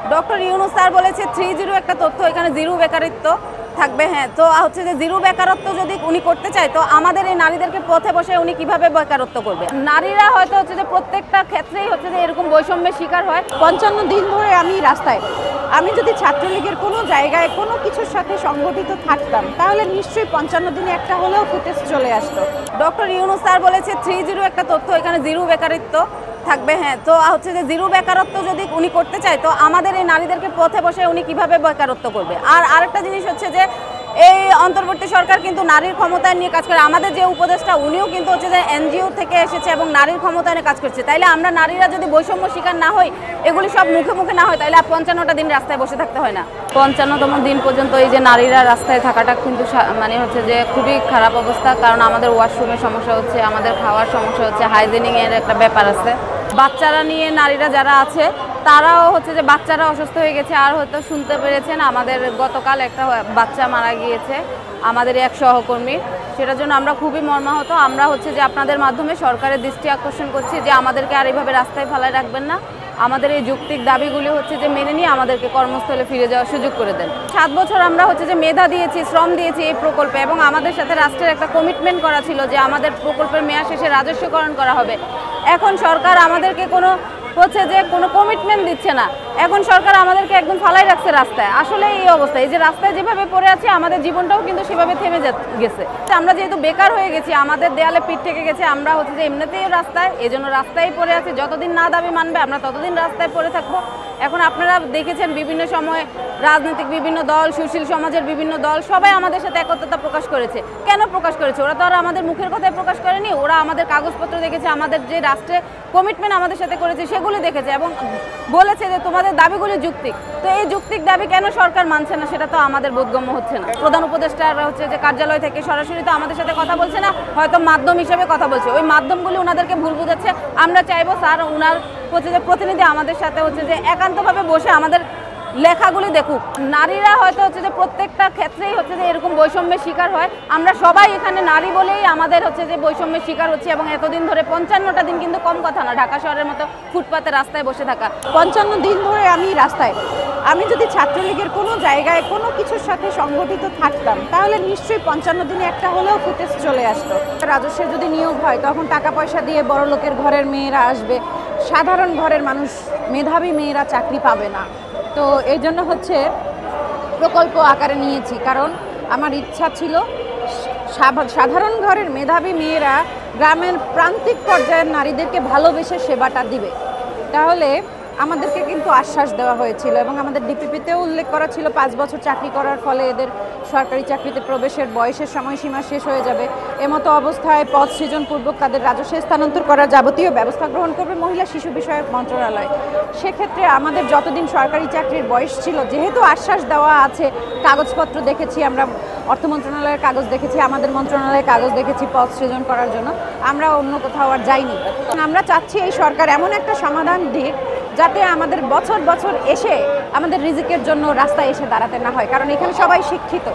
Doctor Yunus sir বলেছে 3-0 একটা তথ্য, এখানে জিরো বেকারত্ব থাকবে। হ্যাঁ, তো হচ্ছে যে জিরো বেকারত্ব যদি উনি করতে চায়, তো আমাদের এই নারীদেরকে পথে বসে উনি কিভাবে বেকারত্ব করবে? নারীরা হয়তো হচ্ছে যে প্রত্যেকটা ক্ষেত্রেই হচ্ছে যে এরকম বৈষম্যের শিকার হয়। 55 দিন ধরে আমি রাস্তায়, আমি যদি ছাত্রলীগের কোনো জায়গায় কোনো কিছুর সাথে সংগঠিত থাকতাম, তাহলে নিশ্চয়ই 55 দিনে একটা হলেও ফুটেজ চলে আসতো। ডক্টর ইউনূস স্যার বলেছে 3-0 একটা তথ্য, এখানে জিরো বেকারত্ব থাকবে। হ্যাঁ, তো হচ্ছে যে জিরো বেকারত্ব যদি উনি করতে চায়, তো আমাদের এই নারীদেরকে পথে বসে উনি কিভাবে বেকারত্ব করবে? আর আরেকটা জিনিস হচ্ছে যে এই অন্তর্বর্তী সরকার কিন্তু নারীর ক্ষমতায়ন নিয়ে কাজ করে। আমাদের যে উপদেষ্টা, উনিও কিন্তু হচ্ছে যে এনজিও থেকে এসেছে এবং নারীর ক্ষমতায়নে কাজ করছে। তাইলে আমরা নারীরা যদি বৈষম্য শিকার না হই, এগুলি সব মুখে মুখে না হয়, তাহলে 55টা দিন রাস্তায় বসে থাকতে হয় না। 55তম দিন পর্যন্ত এই যে নারীরা রাস্তায় থাকাটা কিন্তু মানে হচ্ছে যে খুবই খারাপ অবস্থা। কারণ আমাদের ওয়াশরুমের সমস্যা হচ্ছে, আমাদের খাওয়ার সমস্যা হচ্ছে, হাইজেনিংয়ের একটা ব্যাপার আছে। বাচ্চারা নিয়ে নারীরা যারা আছে, তারাও হচ্ছে যে বাচ্চারা অসুস্থ হয়ে গেছে। আর হয়তো শুনতে পেরেছেন আমাদের গতকাল একটা বাচ্চা মারা গিয়েছে আমাদের এক সহকর্মী। সেটার জন্য আমরা খুবই মর্মাহত। আমরা হচ্ছে যে আপনাদের মাধ্যমে সরকারের দৃষ্টি আকর্ষণ করছি যে আমাদেরকে আর এইভাবে রাস্তায় ফেলায় রাখবেন না। আমাদের এই যৌক্তিক দাবিগুলি হচ্ছে যে মেনে নিয়ে আমাদেরকে কর্মস্থলে ফিরে যাওয়ার সুযোগ করে দেন। 7 বছর আমরা হচ্ছে যে মেধা দিয়েছি, শ্রম দিয়েছি এই প্রকল্পে, এবং আমাদের সাথে রাষ্ট্রের একটা কমিটমেন্ট করা ছিল যে আমাদের প্রকল্পের মেয়াদ শেষে রাজস্বীকরণ করা হবে। এখন সরকার আমাদেরকে হচ্ছে যে কোনো কমিটমেন্ট দিচ্ছে না। এখন সরকার আমাদেরকে একদম ফালাই রাখছে রাস্তায়। আসলে এই অবস্থা, এই যে রাস্তায় যেভাবে পড়ে আছে, আমাদের জীবনটাও কিন্তু সেভাবে থেমে গেছে। আমরা যেহেতু বেকার হয়ে গেছি, আমাদের দেয়ালে পিঠ থেকে গেছে, আমরা হচ্ছে যে এমনিতেই রাস্তায়, এই জন্য রাস্তায় পড়ে আছি। যতদিন না দাবি মানবে, আমরা ততদিন রাস্তায় পড়ে থাকবো। এখন আপনারা দেখেছেন বিভিন্ন সময় রাজনৈতিক বিভিন্ন দল, সুশীল সমাজের বিভিন্ন দল সবাই আমাদের সাথে একত্রতা প্রকাশ করেছে। কেন প্রকাশ করেছে? ওরা তো আর আমাদের মুখের কথায় প্রকাশ করেনি। ওরা আমাদের কাগজপত্র দেখেছে, আমাদের যে রাষ্ট্রে কমিটমেন্ট আমাদের সাথে করেছে সেগুলি দেখেছে এবং বলেছে যে তোমাদের দাবিগুলি যৌক্তিক। তো এই যৌক্তিক দাবি কেন সরকার মানছে না, সেটা তো আমাদের বোধগম্য হচ্ছে না। প্রধান উপদেষ্টারা হচ্ছে যে কার্যালয় থেকে সরাসরি তো আমাদের সাথে কথা বলছে না, হয়তো মাধ্যম হিসেবে কথা বলছে। ওই মাধ্যমগুলি ওনাদেরকে ভুল বুঝাচ্ছে। আমরা চাইবো স্যার ওনার হচ্ছে যে প্রতিনিধি আমাদের সাথে হচ্ছে যে একান্তভাবে বসে আমাদের লেখাগুলি দেখুক। নারীরা হয়তো হচ্ছে যে প্রত্যেকটা ক্ষেত্রেই হচ্ছে যে এরকম বৈষম্যের শিকার হয়। আমরা সবাই এখানে নারী বলেই আমাদের হচ্ছে যে বৈষম্যের শিকার হচ্ছে, এবং এতদিন ধরে 55টা দিন কিন্তু কম কথা না, ঢাকা শহরের মতো ফুটপাতে রাস্তায় বসে থাকা। 55 দিন ধরে আমি রাস্তায়, আমি যদি ছাত্রলীগের কোনো জায়গায় কোনো কিছুর সাথে সংগঠিত থাকতাম, তাহলে নিশ্চয়ই 55 দিনে একটা হলেও ফুটেজ চলে আসতো। রাজস্বের যদি নিয়োগ হয়, তখন টাকা পয়সা দিয়ে বড় লোকের ঘরের মেয়েরা আসবে, সাধারণ ঘরের মানুষ, মেধাবী মেয়েরা চাকরি পাবে না। তো এই জন্য হচ্ছে প্রকল্প আকারে নিয়েছি, কারণ আমার ইচ্ছা ছিল সাধারণ ঘরের মেধাবী মেয়েরা গ্রামের প্রান্তিক পর্যায়ের নারীদেরকে ভালোবেসে সেবাটা দিবে। তাহলে আমাদেরকে কিন্তু আশ্বাস দেওয়া হয়েছিল এবং আমাদের ডিপিপিতেও উল্লেখ করা ছিল 5 বছর চাকরি করার ফলে এদের সরকারি চাকরিতে প্রবেশের বয়সের সময়সীমা শেষ হয়ে যাবে। এমতো অবস্থায় পদ সৃজনপূর্বক তাদের রাজস্বে স্থানান্তর করার যাবতীয় ব্যবস্থা গ্রহণ করবে মহিলা শিশু বিষয়ক মন্ত্রণালয়। সেক্ষেত্রে আমাদের যতদিন সরকারি চাকরির বয়স ছিল, যেহেতু আশ্বাস দেওয়া আছে, কাগজপত্র দেখেছি, আমরা অর্থ মন্ত্রণালয়ের কাগজ দেখেছি, আমাদের মন্ত্রণালয়ের কাগজ দেখেছি পদ সৃজন করার জন্য, আমরা অন্য কোথাও আর যাইনি। আমরা চাচ্ছি এই সরকার এমন একটা সমাধান দিক যাতে আমাদের বছর বছর এসে আমাদের রিজিকের জন্য রাস্তায় এসে দাঁড়াতে না হয়, কারণ এখানে সবাই শিক্ষিত।